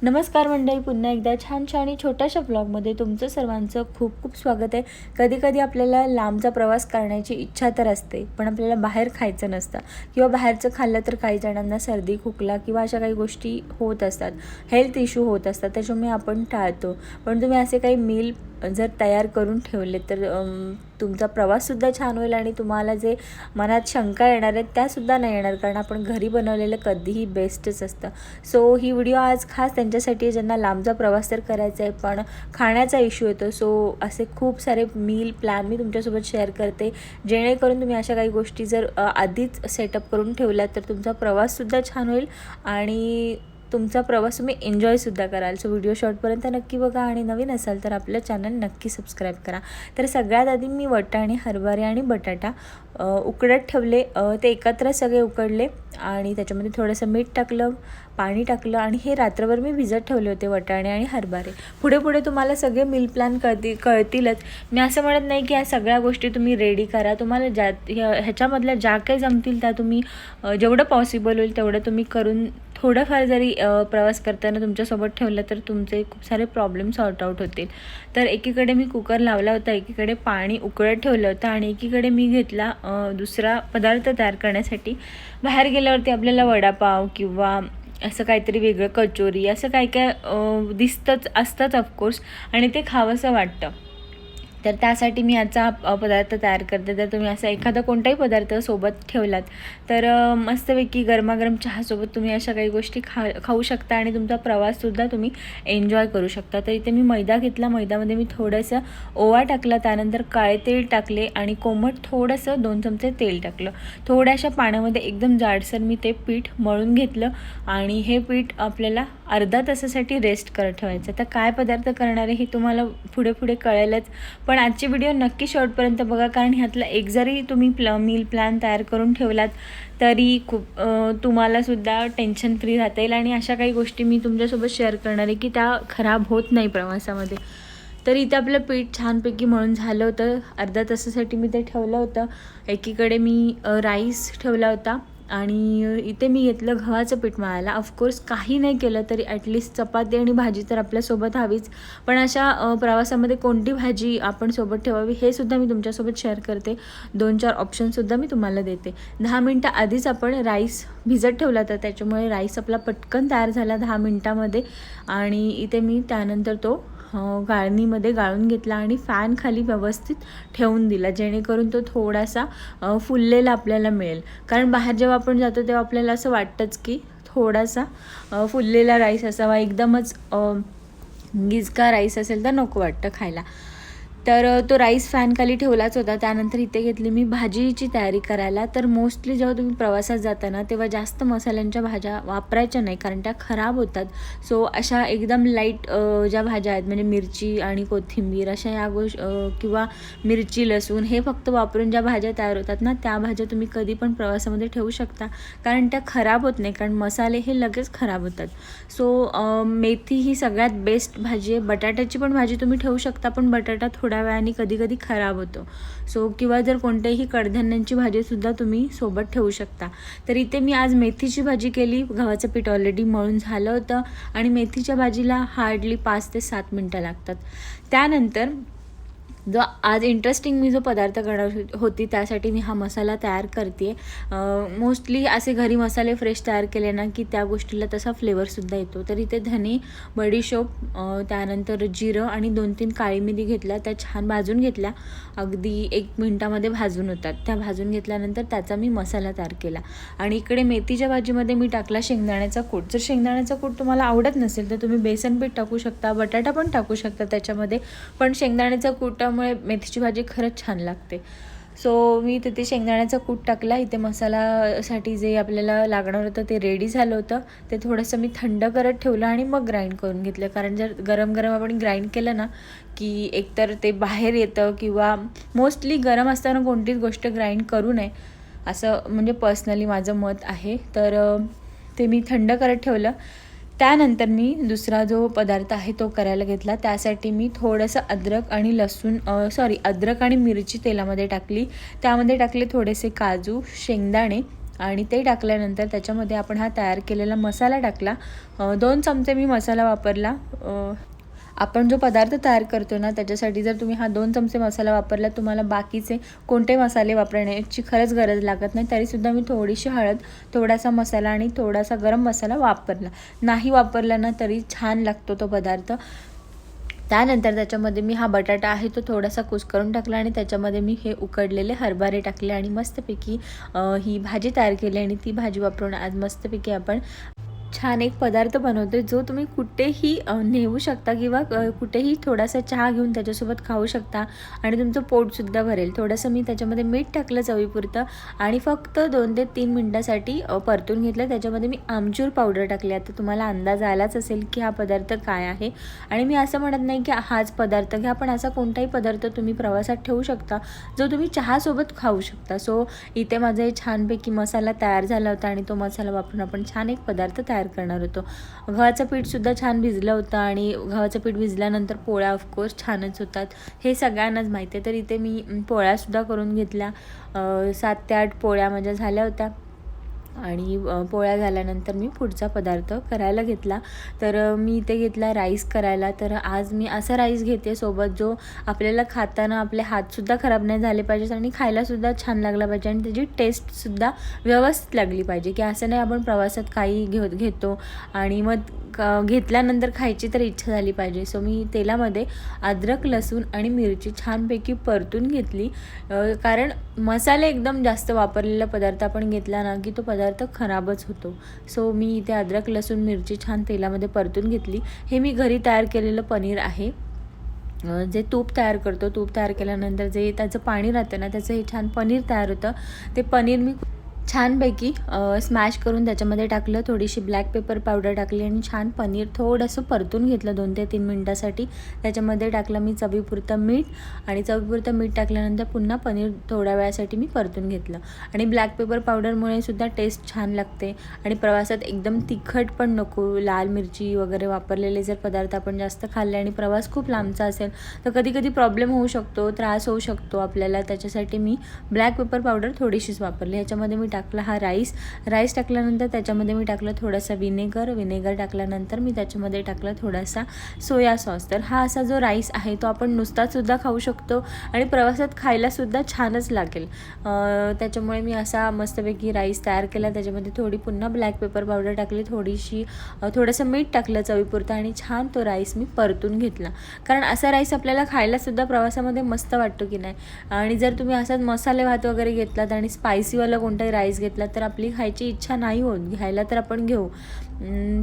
नमस्कार मंडळी, पुन्हा एकदा छान आणि छोट्याशा ब्लॉगमध्ये तुमचं सर्वांचं खूप खूप स्वागत आहे. कधी कधी आपल्याला लांबचा प्रवास करण्याची इच्छा तर असते, पण आपल्याला बाहेर खायचं नसतं किंवा बाहेरचं खाल्लं तर काही जणांना सर्दी खोकला किंवा अशा काही गोष्टी होत असतात, हेल्थ इश्यू होत असतात, त्याच्यामुळे आपण टाळतो. पण तुम्ही असे काही मील जर तयार करून ठेवले तर तुमचा प्रवाससुद्धा छान होईल आणि तुम्हाला जे मनात शंका येणार आहेत त्यासुद्धा नाही येणार, कारण आपण घरी बनवलेलं कधीही बेस्टच असतं. सो ही व्हिडिओ आज खास त्यांच्यासाठी आहे ज्यांना लांबचा प्रवास तर करायचा आहे पण खाण्याचा इश्यू येतो. सो असे खूप सारे मील प्लॅन मी तुमच्यासोबत शेअर करते, जेणेकरून तुम्ही अशा काही गोष्टी जर आधीच सेटअप करून ठेवल्यात तर तुमचा प्रवाससुद्धा छान होईल आणि तुमचा प्रवास तुम्ही एन्जॉयसुद्धा कराल. सो व्हिडिओ शॉर्टपर्यंत नक्की बघा आणि नवीन असाल तर आपलं चॅनल नक्की सबस्क्राईब करा. तर सगळ्यात आधी मी वाटाणे, हरभरे आणि बटाटा उकडत ठेवले. ते एकत्र सगळे उकडले आणि त्याच्यामध्ये थोडंसं मीठ टाकलं, पाणी टाकलं आणि हे रात्रभर मी भिजत ठेवले होते वाटाणे आणि हरभरे. पुढे पुढे तुम्हाला सगळे मील प्लॅन कळतीलच. मी असं म्हणत नाही की या सगळ्या गोष्टी तुम्ही रेडी करा, तुम्हाला ह्याच्यामधल्या ज्या काही जमतील त्या तुम्ही जेवढं पॉसिबल होईल तेवढं तुम्ही करून थोडंफार जरी प्रवास करताना तुमच्यासोबत ठेवलं तर तुमचे खूप सारे प्रॉब्लेम सॉर्ट आऊट होतील. तर एकीकडे मी कुकर लावला होता, एकीकडे पाणी उकळत ठेवलं होतं आणि एकीकडे मी घेतला दुसरा पदार्थ तयार करण्यासाठी. बाहेर गेल्यावरती आपल्याला वडापाव किंवा असं काहीतरी वेगळं, कचोरी, असं काय काय दिसतंच असतंच ऑफकोर्स आणि ते खावंसं वाटतं. तर त्यासाठी मी याचा पदार्थ तयार करते. तर तुम्ही असा एखादा कोणताही पदार्थ सोबत ठेवलात तर मस्तपैकी गरमागरम चहासोबत तुम्ही अशा काही गोष्टी खाऊ शकता आणि तुमचा प्रवाससुद्धा तुम्ही एन्जॉय करू शकता. तर इथे मी मैदा घेतला, मैद्यामध्ये मी थोडंसं ओवा टाकला, त्यानंतर काळे तेल टाकले आणि कोमट थोडंसं 2 चमचे तेल टाकलं. थोड्याशा पाण्यामध्ये एकदम जाडसर मी ते पीठ मळून घेतलं आणि हे पीठ आपल्याला अर्धा तासासाठी रेस्ट करत ठेवायचं. तर काय पदार्थ करणार आहे हे तुम्हाला पुढे पुढे कळेलच, पण आजची व्हिडिओ नक्की शेवटपर्यंत बघा, कारण ह्यातला एक जरी तुम्ही मील प्लॅन तयार करून ठेवलात तरी खूप तुम्हालासुद्धा टेन्शन फ्री राहता येईल आणि अशा काही गोष्टी मी तुमच्यासोबत शेअर करणार आहे की त्या खराब होत नाही प्रवासामध्ये. तर इथे आपलं पीठ छानपैकी मळून झालं होतं. अर्धा तासासाठी मी ते ठेवलं होतं. एकीकडे मी राईस ठेवला होता आणि इथे मी घेतलं गव्हाचं पीठ मळायला. ऑफकोर्स काही नाही केलं तरी ॲटलिस्ट चपाती आणि भाजी तर आपल्यासोबत हवीच, पण अशा प्रवासामध्ये कोणती भाजी आपण सोबत ठेवावी हे सुद्धा मी तुमच्यासोबत शेअर करते. 2-4 ऑप्शनसुद्धा मी तुम्हाला देते. 10 मिनटं आधीच आपण राईस भिजत ठेवला होता, त्याच्यामुळे राईस आपला पटकन तयार झाला 10 मिनटामध्ये. आणि इथे मी त्यानंतर तो गाळणीमध्ये गाळून घेतला आणि फॅन खाली व्यवस्थित ठेवून दिला, जेणेकरून तो थोडासा फुललेला आपल्याला मिळेल. कारण बाहेर जेव्हा आपण जातो तेव्हा आपल्याला असं वाटतंच की थोडासा फुललेला राईस असावा, एकदमच गिजका राईस असेल तर नको वाटतं खायला. तर तो राईस फॅनखाली ठेवलाच होता. त्यानंतर इथे घेतली मी भाजीची तयारी करायला. तर मोस्टली जेव्हा तुम्ही प्रवासात जाता ना तेव्हा जास्त मसाल्यांच्या भाज्या वापरायच्या नाही, कारण त्या खराब होतात. सो अशा एकदम लाईट ज्या भाज्या आहेत म्हणजे मिरची आणि कोथिंबीर अशा या किंवा मिरची, लसूण हे फक्त वापरून ज्या भाज्या तयार होतात ना त्या भाज्या तुम्ही कधी पण प्रवासामध्ये ठेवू शकता, कारण त्या खराब होत नाही, कारण मसाले हे लगेच खराब होतात. सो मेथी ही सगळ्यात बेस्ट भाजी आहे. बटाट्याची पण भाजी तुम्ही ठेवू शकता, पण बटाटा थोड्या वेळाने कधी कधी खराब होतो. सो किंवा जर कोणत्याही कडधान्यांची भाजीसुद्धा तुम्ही सोबत ठेवू शकता. तर इथे मी आज मेथीची भाजी केली. गव्हाचं पीठ ऑलरेडी मळून झालं होतं आणि मेथीच्या भाजीला हार्डली 5 ते 7 मिनटं लागतात. त्यानंतर जो आज इंटरेस्टिंग मी जो पदार्थ करणार होती त्यासाठी मी हा मसाला तयार करते आहे. मोस्टली असे घरी मसाले फ्रेश तयार केले ना की त्या गोष्टीला तसा फ्लेवरसुद्धा येतो. तर इथे धने, बडीशोप, त्यानंतर जिरं आणि 2-3 काळी मिरी घेतल्या, त्या छान भाजून घेतल्या. अगदी 1 मिनटामध्ये भाजून होतात. त्या भाजून घेतल्यानंतर त्याचा मी मसाला तयार केला. आणि इकडे मेथीच्या भाजीमध्ये मी टाकला शेंगदाण्याचा कूट. जर शेंगदाण्याचा कूट तुम्हाला आवडत नसेल तर तुम्ही बेसन पीठ टाकू शकता, बटाटा पण टाकू शकता त्याच्यामध्ये, पण शेंगदाण्याचा कूटामुळे मेथीची भाजी खरंच छान लागते. सो मी तिथे शेंगदाण्याचा कूट टाकला. इथे मसाल्यासाठी जे आपल्याला लागणार होतं ते रेडी झालं होतं. ते थोडंसं मी थंड करत ठेवलं आणि मग ग्राइंड करून घेतलं, कारण जर गरम गरम आपण ग्राइंड केलं ना की एकतर ते बाहेर येतं, किंवा मोस्टली गरम असताना कोणतीच गोष्ट ग्राइंड करू नये असं म्हणजे पर्सनली माझं मत आहे. तर ते मी थंड करत ठेवलं. त्यानंतर मी दुसरा जो पदार्थ आहे तो करायला घेतला. त्यासाठी मी थोडंसं अद्रक आणि मिरची तेलामध्ये टाकली. त्यामध्ये टाकले थोडेसे काजू, शेंगदाणे आणि ते टाकल्यानंतर त्याच्यामध्ये आपण हा तयार केलेला मसाला टाकला. 2 चमचे मी मसाला वापरला. आपण जो पदार्थ तयार करतो ना त्याच्यासाठी जर तुम्ही हा 2 चमचे मसाला वापरला, तुम्हाला बाकीचे कोणते मसाले वापरण्याची खरंच गरज लागत नाही. तरीसुद्धा मी थोडीशी हळद, थोडासा मसाला आणि थोडासा गरम मसाला वापरला. नाही वापरला ना तरी छान लागतो तो पदार्थ. त्यानंतर त्याच्यामध्ये मी हा बटाटा आहे तो थोडासा कुस्करून टाकला आणि त्याच्यामध्ये मी हे उकडलेले हरभरे टाकले आणि मस्तपैकी ही भाजी तयार केली. आणि ती भाजी वापरून आज मस्तपैकी आपण छान एक पदार्थ बनवतो जो तुम्ही कुठेही नेऊ शकता किंवा कुठेही थोडासा चहा घेऊन त्याच्यासोबत खाऊ शकता आणि तुमचं पोटसुद्धा भरेल. थोडंसं मी त्याच्यामध्ये मीठ टाकलं चवीपुरतं आणि फक्त 2 ते 3 मिनटासाठी परतून घेतलं. त्याच्यामध्ये मी आमचूर पावडर टाकली. आता तुम्हाला अंदाज आलाच असेल की हा पदार्थ काय आहे. आणि मी असं म्हणत नाही की हाच पदार्थ घ्या, पण असा कोणताही पदार्थ तुम्ही प्रवासात ठेवू शकता जो तुम्ही चहासोबत खाऊ शकता. सो इथे माझा छानपैकी मसाला तयार झाला होता आणि तो मसाला वापरून आपण छान एक पदार्थ तयार करणार होतो. गव्हाचं पीठसुद्धा छान भिजलं होतं आणि गव्हाचं पीठ भिजल्यानंतर पोळ्या ऑफकोर्स छानच होतात, हे सगळ्यांनाच माहिती आहे. तर इथे मी पोळ्यासुद्धा करून घेतल्या. 7 ते 8 पोळ्या माझ्या झाल्या होत्या आणि पोळ्या झाल्यानंतर मी पुढचा पदार्थ करायला घेतला. तर मी इथे घेतला राईस करायला. तर आज मी असा राईस घेते सोबत जो आपल्याला खाताना आपले हातसुद्धा खराब नाही झाले पाहिजेत आणि खायलासुद्धा छान लागला पाहिजे आणि त्याची टेस्टसुद्धा व्यवस्थित लागली पाहिजे. की असं नाही आपण प्रवासात काही घेतो आणि मग घेतल्यानंतर खायची तर इच्छा झाली पाहिजे. सो मी तेलामध्ये अद्रक, लसूण आणि मिरची छानपैकी परतून घेतली. कारण मसाले एकदम जास्त वापरलेला पदार्थ आपण घेतला ना की तो पदार्थ खराबच होतो. सो मी इथे अद्रक, लसूण, मिरची छान तेलामध्ये परतून घेतली. हे मी घरी तयार केलेलं पनीर आहे. जे तूप तयार करतो, तूप तयार केल्यानंतर जे त्याचं पाणी राहतं ना त्याचं हे छान पनीर तयार होतं. ते पनीर मी छानपैकी स्मॅश करून त्याच्यामध्ये टाकलं. थोडीशी ब्लॅक पेपर पावडर टाकली आणि छान पनीर थोडंसं परतून घेतलं 2 ते 3 मिनटासाठी. त्याच्यामध्ये टाकलं मी चवीपुरतं मीठ आणि चवीपुरतं मीठ टाकल्यानंतर पुन्हा पनीर थोड्या वेळासाठी मी परतून घेतलं. आणि ब्लॅक पेपर पावडरमुळे सुद्धा टेस्ट छान लागते आणि प्रवासात एकदम तिखट पण नको. लाल मिरची वगैरे वापरलेले जर पदार्थ आपण जास्त खाल्ले आणि प्रवास खूप लांबचा असेल तर कधी कधी प्रॉब्लेम होऊ शकतो, त्रास होऊ शकतो आपल्याला. त्याच्यासाठी मी ब्लॅक पेपर पावडर थोडीशीच वापरली. ह्याच्यामध्ये मी टाकला हा राईस टाकल्यानंतर त्याच्यामध्ये मी टाकलं थोडंसं विनेगर टाकल्यानंतर मी त्याच्यामध्ये टाकलं थोडासा सोया सॉस. तर हा असा जो राईस आहे तो आपण नुसतासुद्धा खाऊ शकतो आणि प्रवासात खायलासुद्धा छानच लागेल. त्याच्यामुळे मी असा मस्तपैकी राईस तयार केला. त्याच्यामध्ये थोडी पुन्हा ब्लॅक पेपर पावडर टाकली, थोडंसं मीठ टाकलं चवीपुरतं आणि छान तो राईस मी परतून घेतला. कारण असा राईस आपल्याला खायलासुद्धा प्रवासामध्ये मस्त वाटतो की नाही. आणि जर तुम्ही असाच मसाले भात वगैरे घेतलात आणि स्पायसीवाला कोणताही राईस घेतला तर आपली खायची इच्छा नाही होत. घ्यायला तर आपण घेऊ.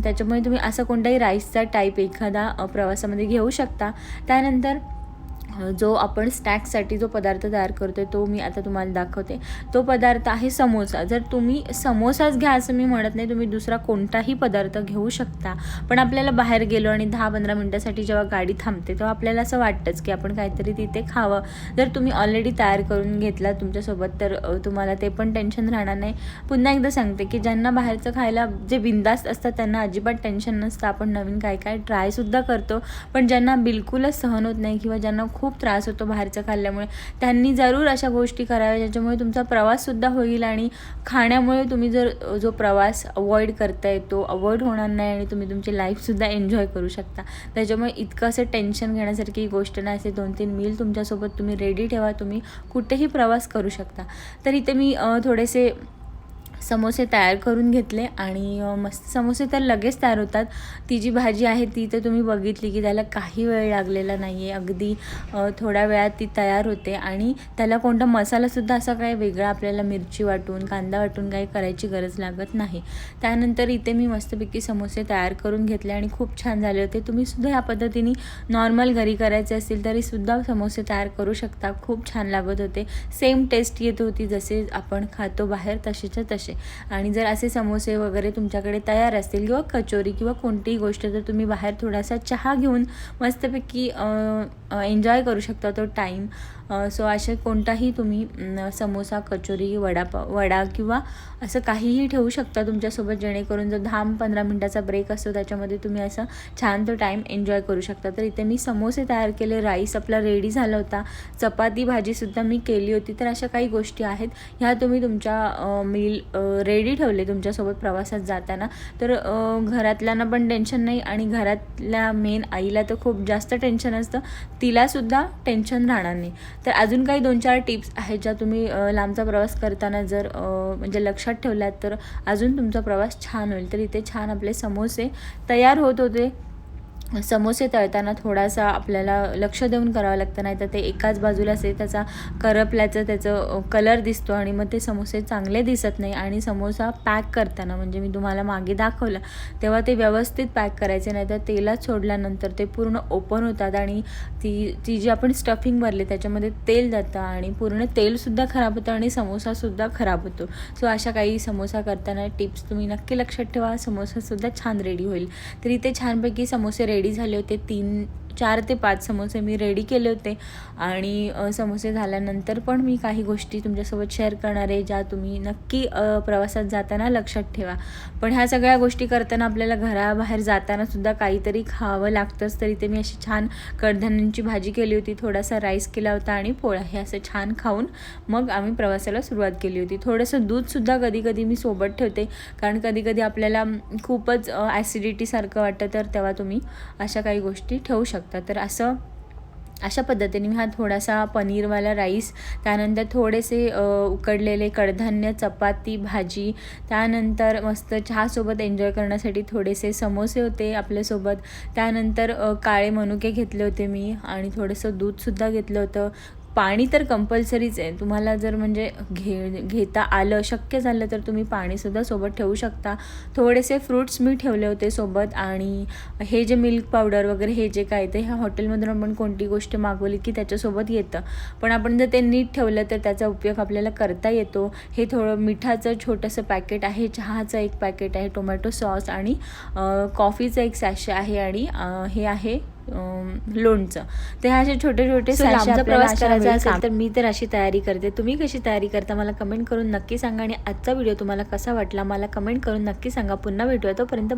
त्याच्यामुळे तुम्ही असा कोणताही राईसचा टाईप एखादा प्रवासामध्ये घेऊ शकता. त्यानंतर जो आपण स्नॅक्ससाठी जो पदार्थ तयार करतो तो मी आता तुम्हाला दाखवते. तो पदार्थ आहे समोसा. जर तुम्ही समोसाच घ्या असं मी म्हणत नाही, तुम्ही दुसरा कोणताही पदार्थ घेऊ शकता. पण आपल्याला बाहेर गेलो आणि 10-15 मिनटासाठी जेव्हा गाडी थांबते तेव्हा आपल्याला असं वाटतंच की आपण काहीतरी तिथे खावं. जर तुम्ही ऑलरेडी तयार करून घेतला तुमच्यासोबत तर तुम्हाला ते पण टेन्शन राहणार नाही. पुन्हा एकदा सांगते की ज्यांना बाहेरचं खायला जे बिंदास्त असतात त्यांना अजिबात टेन्शन नसतं. आपण नवीन काय ट्रायसुद्धा करतो. पण ज्यांना बिलकुलच सहन होत नाही किंवा ज्यांना खूप त्रास होतो बाहेरचं खाल्ल्यामुळे त्यांनी जरूर अशा गोष्टी कराव्या ज्याच्यामुळे तुमचा प्रवाससुद्धा होईल आणि खाण्यामुळे तुम्ही जर जो प्रवास अवॉइड करताय तो अवॉइड होणार नाही आणि तुम्ही तुमची लाईफसुद्धा एन्जॉय करू शकता. त्याच्यामुळे इतकं असं टेन्शन घेण्यासारखी गोष्ट नाही. असे 2-3 मील तुमच्यासोबत तुम्ही रेडी ठेवा, तुम्ही कुठेही प्रवास करू शकता. तर इथे मी थोडेसे समोसे तयार करून घेतले आणि मस्त समोसे तर लगेच तयार होतात. ती जी भाजी आहे ती तर तुम्ही बघितली की त्याला काही वेळ लागलेला नाही आहे. अगदी थोड्या वेळात ती तयार होते आणि त्याला कोणता मसालासुद्धा असा काही वेगळा आपल्याला मिरची वाटून कांदा वाटून काही करायची गरज लागत नाही. त्यानंतर इथे मी मस्तपैकी समोसे तयार करून घेतले आणि खूप छान झाले होते. तुम्हीसुद्धा ह्या पद्धतीने नॉर्मल घरी करायचे असतील तरीसुद्धा समोसे तयार करू शकता. खूप छान लागत होते. सेम टेस्ट येत होती जसे आपण खातो बाहेर तसेच्या तसे. आणि जर असे समोसे वगैरे तुमच्याकडे तयार असतील किंवा कचोरी किंवा कोणतीही गोष्ट तर तुम्ही बाहेर थोडासा चहा घेऊन मस्तपैकी एन्जॉय करू शकता तो टाईम. सो असे कोणताही तुम्ही समोसा, कचोरी, वडा किंवा असं काहीही ठेवू शकता तुमच्यासोबत जेणेकरून जो 10-15 मिनटाचा ब्रेक असतो त्याच्यामध्ये तुम्ही असं छान तो टाईम एन्जॉय करू शकता. तर इथे मी समोसे तयार केले, राईस आपला रेडी झाला होता, चपाती भाजीसुद्धा मी केली होती. तर अशा काही गोष्टी आहेत ह्या तुम्ही तुमच्या मील रेडी ठेवले तुमच्यासोबत प्रवासात जाताना, तर घरातल्यांना पण टेन्शन नाही आणि घरातल्या मेन आईला तर खूप जास्त टेन्शन असतं, तिलासुद्धा टेन्शन राहणार नाही. तर अजून काही 2-4 टिप्स आहेत ज्या तुम्ही लांबचा प्रवास करताना जर म्हणजे लक्षात ठेवल्यात तर अजून तुमचा प्रवास छान होईल. तर इथे छान आपले समोसे तयार होत होते. समोसे तळताना थोडासा आपल्याला लक्ष देऊन करावं लागतं, नाही तर ते एकाच बाजूला असे त्याचा करपल्याचं त्याचं कलर दिसतो आणि मग ते समोसे चांगले दिसत नाही. आणि समोसा पॅक करताना म्हणजे मी तुम्हाला मागे दाखवलं तेव्हा ते व्यवस्थित पॅक करायचे, नाही तर तेलात सोडल्यानंतर ते पूर्ण ओपन होतात आणि ती जी आपण स्टफिंग भरली त्याच्यामध्ये तेल जातं आणि पूर्ण तेलसुद्धा खराब होतं आणि समोसासुद्धा खराब होतो. सो अशा काही समोसा करताना टिप्स तुम्ही नक्की लक्षात ठेवा, समोसासुद्धा छान रेडी होईल. तर इथे छानपैकी समोसे रेडी झाले होते. 4 ते 5 समोसे मी रेडी केले होते आणि समोसे झाल्यानंतर पण मी काही गोष्टी तुमच्यासोबत शेअर करणार आहे ज्या तुम्ही नक्की प्रवासात जाताना लक्षात ठेवा. पण ह्या सगळ्या गोष्टी करताना आपल्याला घराबाहेर जाताना सुद्धा काहीतरी खावं लागतंच. तर इथे मी अशी छान कडधान्यांची भाजी केली होती, थोडासा राईस केला होता आणि पोळा, हे असं छान खाऊन मग आम्ही प्रवासाला सुरुवात केली होती. थोडंसं दूधसुद्धा कधी कधी मी सोबत ठेवते, कारण कधी कधी आपल्याला खूपच ॲसिडिटीसारखं वाटतं, तर तेव्हा तुम्ही अशा काही गोष्टी ठेवू शकता. तर अशा पद्धतीने मी हा थोडासा पनीरवाला राईस, त्यानंतर थोडेसे उकडलेले कडधान्य, चपाती, भाजी, त्यानंतर मस्त चहासोबत एन्जॉय करण्यासाठी थोडेसे समोसे होते आपल्यासोबत, त्यानंतर काळे मनुके घेतले होते मी आणि थोडंसं दूधसुद्धा घेतलं होतं. पाणी तर कंपल्सरीच आहे, तुम्हाला जर म्हणजे घेता आलं, शक्य झालं तर तुम्ही पाणीसुद्धा सोबत ठेवू शकता. थोडेसे फ्रूट्स मी ठेवले होते सोबत आणि हे जे मिल्क पावडर वगैरे हे जे काय ते ह्या हॉटेलमधून आपण कोणती गोष्ट मागवली की त्याच्यासोबत येतं, पण आपण जर ते नीट ठेवलं तर त्याचा उपयोग आपल्याला करता येतो. हे थोडं मिठाचं छोटंसं पॅकेट आहे, चहाचं एक पॅकेट आहे, टोमॅटो सॉस आणि कॉफीचं एक सॅशे आहे आणि हे आहे लोणचं. ते असे छोटे छोटे लांबचा प्रवास करायचा असेल तर मी तर अशी तयारी करते. तुम्ही कशी तयारी करता मला कमेंट करून नक्की सांगा आणि आजचा व्हिडिओ तुम्हाला कसा वाटला मला कमेंट करून नक्की सांगा. पुन्हा भेटूया, तोपर्यंत